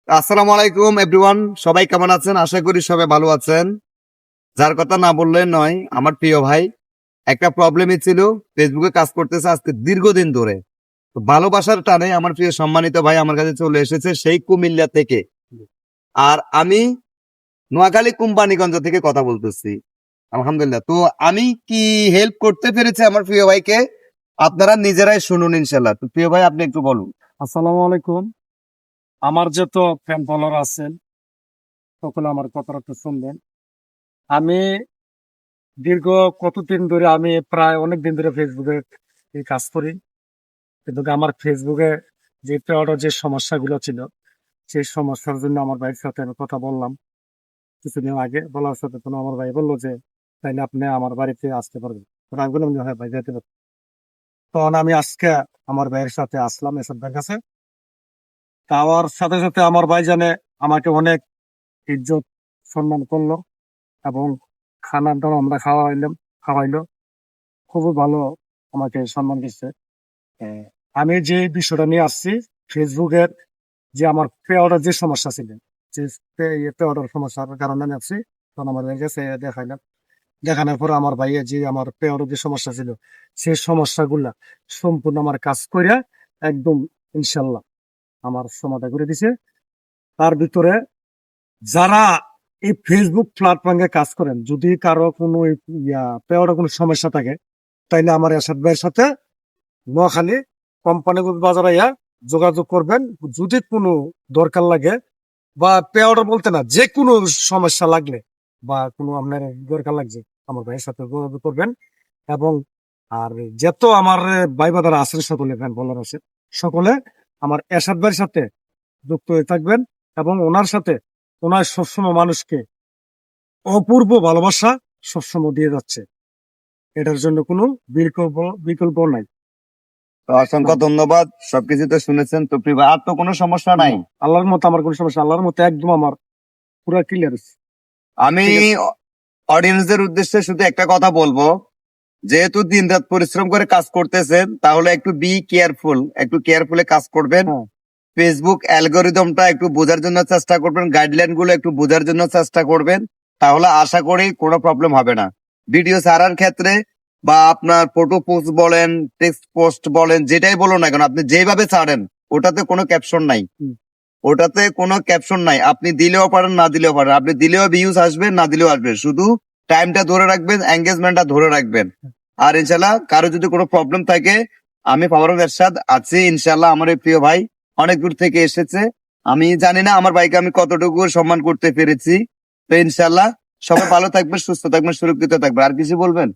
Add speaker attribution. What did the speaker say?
Speaker 1: আসসালামু আলাইকুম এভরিওয়ান, সবাই কেমন আছেন? আশা করি সবাই ভালো আছেন। যার কথা না বললে নয়, আমার প্রিয় ভাই একটা প্রবলেমই ছিল। ফেসবুকে কাজ করতেছে আজকে দীর্ঘদিন ধরে। তো ভালোবাসার টানে আমার প্রিয় সম্মানিত ভাই আমার কাছে চলে এসেছে সেই কুমিল্লা থেকে। আর আমি নোয়াখালী কোম্পানিগঞ্জ থেকে কথা বলতেছি। আলহামদুলিল্লাহ। তো আমি কি হেল্প করতে পেরেছি আমার প্রিয় ভাইকে, আপনারা নিজেরাই শুনুন ইনশাল্লাহ। তো প্রিয় ভাই আপনি একটু বলুন।
Speaker 2: আসসালামু আলাইকুম। আমার যত ফ্যান ফলোয়ার আছেন সকলে আমার কথাটা একটু শুনবেন। আমি দীর্ঘ কতদিন ধরে আমি প্রায় অনেক দিন ধরে ফেসবুকে এই কাজ করি, কিন্তু আমার ফেসবুকে যে পেওয়ার যে সমস্যাগুলো ছিল সেই সমস্যার জন্য আমার ভাইয়ের সাথে আমি কথা বললাম কিছুদিন আগে। বলার সাথে তখন আমার ভাই বললো যে তাইলে আপনি আমার বাড়িতে আসতে পারবেন। তখন আমি বললাম যে হ্যাঁ ভাই যেতে পারবেন। তখন আমি আজকে আমার ভাইয়ের সাথে আসলাম এসব ভাইয়ের কাছে। তাওয়ার সাথে সাথে আমার ভাই জানে আমাকে অনেক ইজ্জত সম্মান করলো এবং খানাটাও আমরা খাওয়াইলো খুবই ভালো, আমাকে সম্মান দিচ্ছে। আহ, আমি যে বিষয়টা নিয়ে আসছি ফেসবুকের, যে আমার পেওয়ারের যে সমস্যা ছিল, যে পেওয়ারের সমস্যার কারণে আমি আসছি। তখন আমার ভাই গেছে দেখাইলাম, দেখানোর পর আমার ভাইয়ের যে আমার পেওয়ারের যে সমস্যা ছিল সেই সমস্যাগুলা সম্পূর্ণ আমার কাজ করে একদম ইনশাল্লাহ আমার সমাধান করে দিছে। তার ভিতরে যারা এই ফেসবুক প্ল্যাটফর্মে কাজ করেন, যদি কারো কোনো পেওয়ারে কোনো সমস্যা থাকে তাইলে আমার এরশাদ ভাইয়ের সাথে নোয়াখালী কোম্পানিগঞ্জ বাজারে যোগাযোগ করবেন। যদি কোনো দরকার লাগে বা পেওয়ারে বলতে না, যে কোনো সমস্যা লাগলে বা কোনো আপনার দরকার লাগছে আমার ভাইয়ের সাথে যোগাযোগ করবেন। এবং আর যত আমার ভাই বাদারা আছেন সকলে ফ্যান বলার আছে সকলে আমার এরশাদ ভাইয়ের সাথে যুক্ত হয়ে থাকবেন এবং ওনার সাথে ওনার সবসময় মানুষকে অপূর্ব ভালোবাসা সবসময় দিয়ে যাচ্ছে। এটার জন্য কোনো বিকল্প বিকল্প নাই।
Speaker 1: তো অসংখ্য ধন্যবাদ। সবকিছু তো শুনেছেন। তো প্রিয় ভাই আর তো কোনো সমস্যা নাই?
Speaker 2: আল্লাহর মতো আমার কোনো সমস্যা, আল্লাহর মতো একদম আমার পুরা ক্লিয়ার আছে।
Speaker 1: আমি
Speaker 2: ঠিক আছে।
Speaker 1: অডিয়েন্সদের উদ্দেশ্যে শুধু একটা কথা বলবো, যেহেতু দিন রাত পরিশ্রম করে কাজ করতেছেন তাহলে একটু বি কেয়ারফুল, একটু কেয়ারফুলে কাজ করবেন।
Speaker 2: হ্যাঁ,
Speaker 1: ফেসবুক অ্যালগোরিদমটা একটু বোঝার জন্য চেষ্টা করবেন, গাইডলাইন গুলো একটু বোঝার জন্য চেষ্টা করবেন। তাহলে আশা করি কোনো প্রবলেম হবে না ভিডিও ছাড়ার ক্ষেত্রে, বা আপনার ফটো পোস্ট বলেন, টেক্সট পোস্ট বলেন, যেটাই বলুন না কেন আপনি যেভাবে ছাড়েন ওটাতে কোনো ক্যাপশন নাই।
Speaker 2: হুম।
Speaker 1: ওটাতে কোনো ক্যাপশন নাই। আপনি দিলেও পারেন না দিলেও পারেন, আপনি দিলেও ভিউজ আসবে না দিলেও আসবে, শুধু টাইমটা ধরে রাখবেন, এঙ্গেজমেন্টটা ধরে রাখবেন। আর ইনশাল্লাহ কারো যদি কোনো প্রবলেম থাকে আমি পাওয়ার এরশাদ আছি ইনশাল্লাহ। আমার এই প্রিয় ভাই অনেক দূর থেকে এসেছে, আমি জানি না আমার ভাইকে আমি কতটুকু সম্মান করতে পেরেছি। তো ইনশাল্লাহ সবাই ভালো থাকবেন, সুস্থ থাকবেন, সুরক্ষিত থাকবেন। আর কিছু বলবেন?